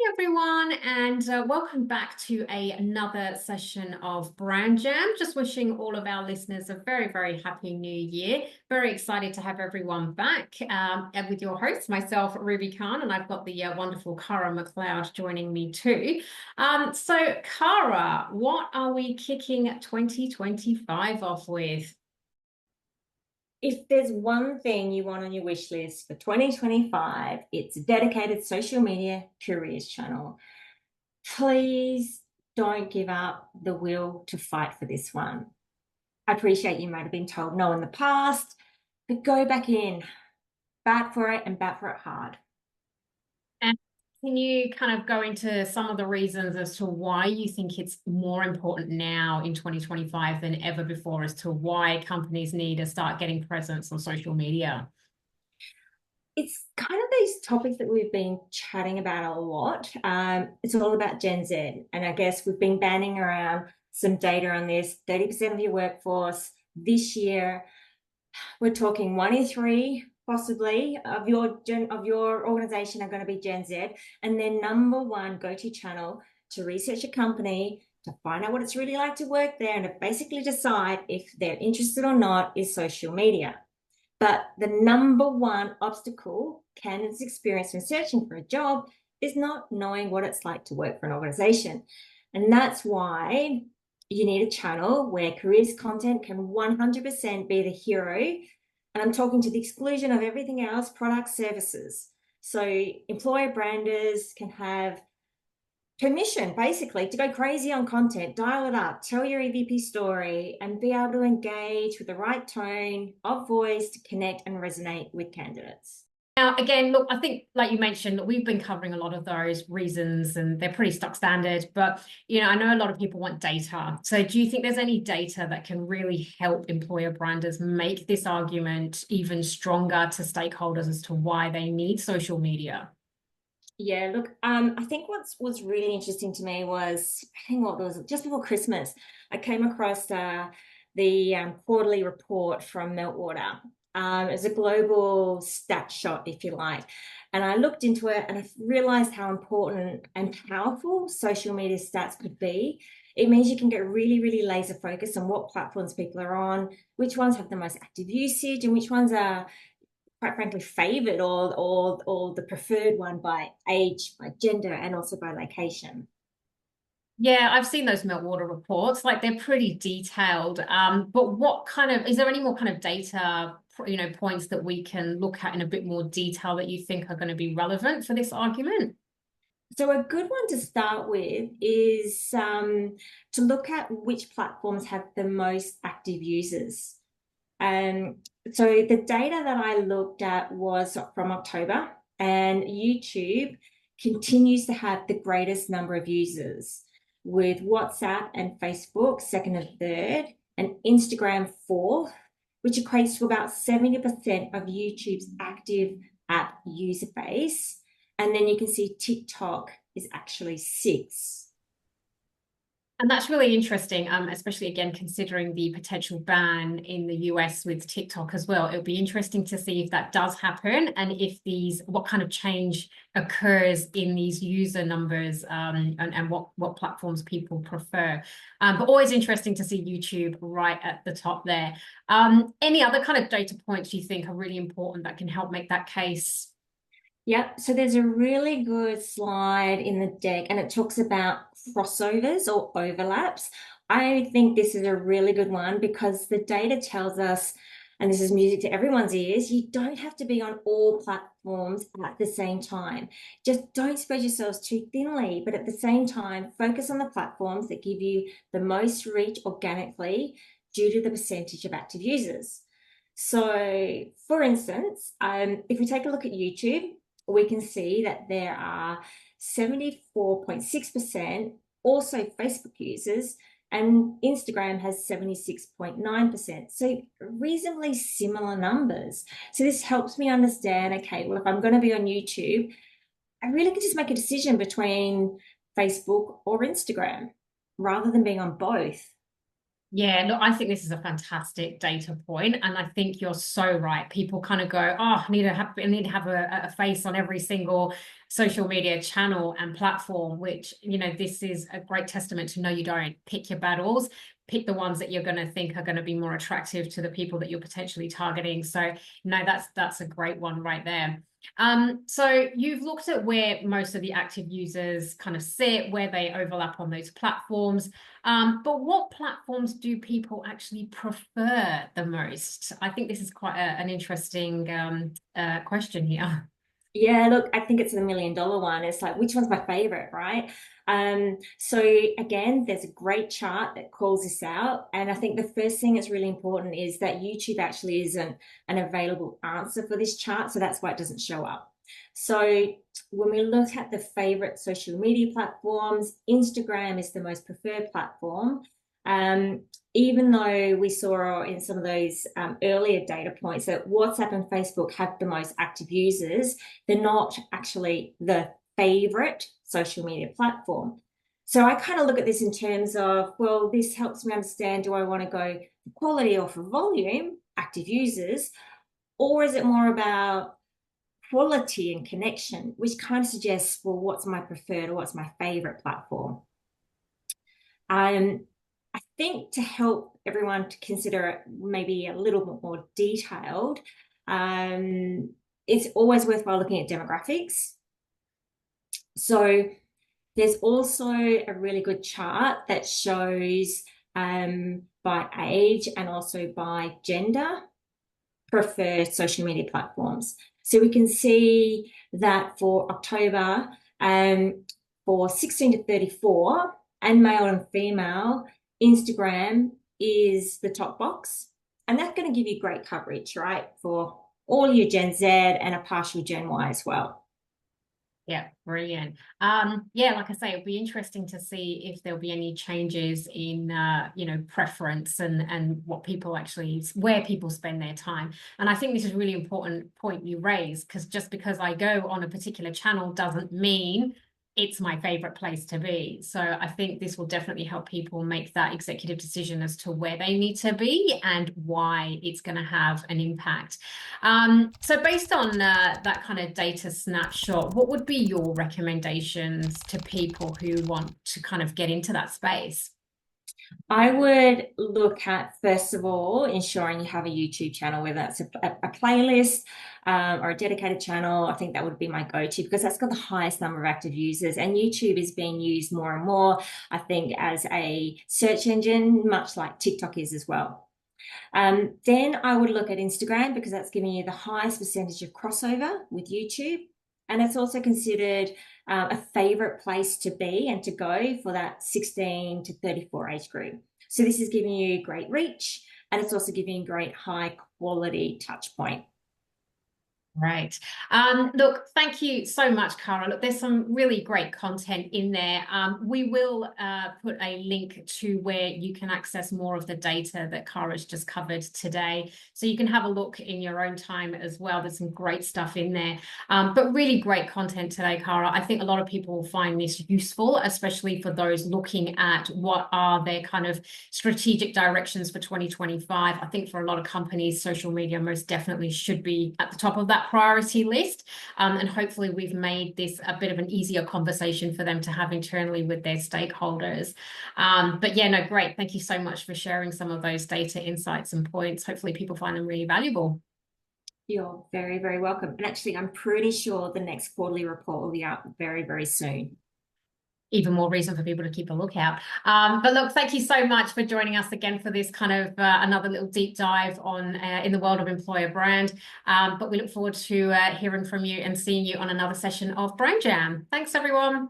Everyone, and welcome back to another session of Brand Jam. Just wishing all of our listeners a very, very happy new year. Very excited to have everyone back and with your host, myself, Ruby Khan, and I've got the wonderful Cara McLeod joining me too. So, Cara, what are we kicking 2025 off with? If there's one thing you want on your wish list for 2025, it's a dedicated social media careers channel. Please don't give up the will to fight for this one. I appreciate you might have been told no in the past, but go back in, bat for it and bat for it hard. And can you kind of go into some of the reasons as to why you think it's more important now in 2025 than ever before as to why companies need to start getting presence on social media? It's kind of these topics that we've been chatting about a lot. It's all about Gen Z. And I guess we've been banding around some data on this. 30% of your workforce this year, we're talking one in three possibly of your organization are going to be Gen Z, and their number one go-to channel to research a company, to find out what it's really like to work there, and to basically decide if they're interested or not is social media. But the number one obstacle candidates experience when searching for a job is not knowing what it's like to work for an organization. And that's why you need a channel where careers content can 100% be the hero. And I'm talking to the exclusion of everything else, product services. So employer branders can have permission basically to go crazy on content, dial it up, tell your EVP story, and be able to engage with the right tone of voice to connect and resonate with candidates. Now, again, look, I think, like you mentioned, we've been covering a lot of those reasons and they're pretty stock standard. But, I know a lot of people want data. So do you think there's any data that can really help employer branders make this argument even stronger to stakeholders as to why they need social media? Yeah, look, I think what was really interesting to me was, I think what was just before Christmas, I came across the quarterly report from Meltwater. It was a global stat shot, if you like. And I looked into it and I realized how important and powerful social media stats could be. It means you can get really, really laser focused on what platforms people are on, which ones have the most active usage, and which ones are quite frankly favored or the preferred one by age, by gender, and also by location. Yeah, I've seen those Meltwater reports. Like they're pretty detailed. But what kind of, is there any more kind of data, points that we can look at in a bit more detail that you think are going to be relevant for this argument? So a good one to start with is to look at which platforms have the most active users. Um, so the data that I looked at was from October, and YouTube continues to have the greatest number of users, with WhatsApp and Facebook second and third, and Instagram fourth, which equates to about 70% of YouTube's active app user base. And then you can see TikTok is actually six. And that's really interesting, especially again, considering the potential ban in the US with TikTok as well. It'll be interesting to see if that does happen and if what kind of change occurs in these user numbers and what platforms people prefer. But always interesting to see YouTube right at the top there. Any other kind of data points you think are really important that can help make that case? Yep. So there's a really good slide in the deck and it talks about crossovers or overlaps. I think this is a really good one because the data tells us, and this is music to everyone's ears, you don't have to be on all platforms at the same time. Just don't spread yourselves too thinly, but at the same time, focus on the platforms that give you the most reach organically due to the percentage of active users. So, for instance, if we take a look at YouTube, we can see that there are 74.6% also Facebook users, and Instagram has 76.9%. So reasonably similar numbers. So this helps me understand, okay, well, if I'm going to be on YouTube, I really could just make a decision between Facebook or Instagram rather than being on both. Yeah, look, I think this is a fantastic data point, and I think you're so right. People kind of go, "Oh, I need to have a face on every single social media channel and platform." Which, this is a great testament to no, you don't. Pick your battles, pick the ones that you're going to think are going to be more attractive to the people that you're potentially targeting. So, no, that's a great one right there. So you've looked at where most of the active users kind of sit, where they overlap on those platforms. But what platforms do people actually prefer the most? I think this is quite an interesting question here. Yeah, look, I think it's the $1 million one. It's like, which one's my favorite, right? So again, there's a great chart that calls this out. And I think the first thing that's really important is that YouTube actually isn't an available answer for this chart. So that's why it doesn't show up. So when we look at the favorite social media platforms, Instagram is the most preferred platform. Um, Even though we saw in some of those earlier data points that WhatsApp and Facebook have the most active users, they're not actually the favorite social media platform. So I kind of look at this in terms of, well, this helps me understand, do I want to go for quality or for volume, active users, or is it more about quality and connection, which kind of suggests, well, what's my preferred or what's my favorite platform? I think to help everyone to consider it maybe a little bit more detailed, it's always worthwhile looking at demographics. So there's also a really good chart that shows by age and also by gender preferred social media platforms. So we can see that for October, for 16 to 34 and male and female, Instagram is the top box. And that's going to give you great coverage, right? For all your Gen Z and a partial Gen Y as well. Yeah, brilliant. Yeah, like I say, it'll be interesting to see if there'll be any changes in preference and what people actually where people spend their time. And I think this is a really important point you raise, because just because I go on a particular channel doesn't mean it's my favorite place to be. So I think this will definitely help people make that executive decision as to where they need to be and why it's going to have an impact. So based on that kind of data snapshot, what would be your recommendations to people who want to kind of get into that space? I would look at, first of all, ensuring you have a YouTube channel, whether that's a playlist or a dedicated channel. I think that would be my go-to because that's got the highest number of active users. And YouTube is being used more and more, I think, as a search engine, much like TikTok is as well. Then I would look at Instagram because that's giving you the highest percentage of crossover with YouTube. And it's also considered a favorite place to be and to go for that 16 to 34 age group. So this is giving you great reach and it's also giving you great high quality touch point. Right. Look, thank you so much, Cara. Look, there's some really great content in there. We will put a link to where you can access more of the data that Cara's just covered today. So you can have a look in your own time as well. There's some great stuff in there. But really great content today, Cara. I think a lot of people will find this useful, especially for those looking at what are their kind of strategic directions for 2025. I think for a lot of companies, social media most definitely should be at the top of that priority list. And hopefully we've made this a bit of an easier conversation for them to have internally with their stakeholders. But yeah, no, great. Thank you so much for sharing some of those data insights and points. Hopefully people find them really valuable. You're very, very welcome. And actually, I'm pretty sure the next quarterly report will be out very, very soon. Even more reason for people to keep a lookout. But look, thank you so much for joining us again for this kind of another little deep dive on in the world of employer brand. But we look forward to hearing from you and seeing you on another session of Brain Jam. Thanks, everyone.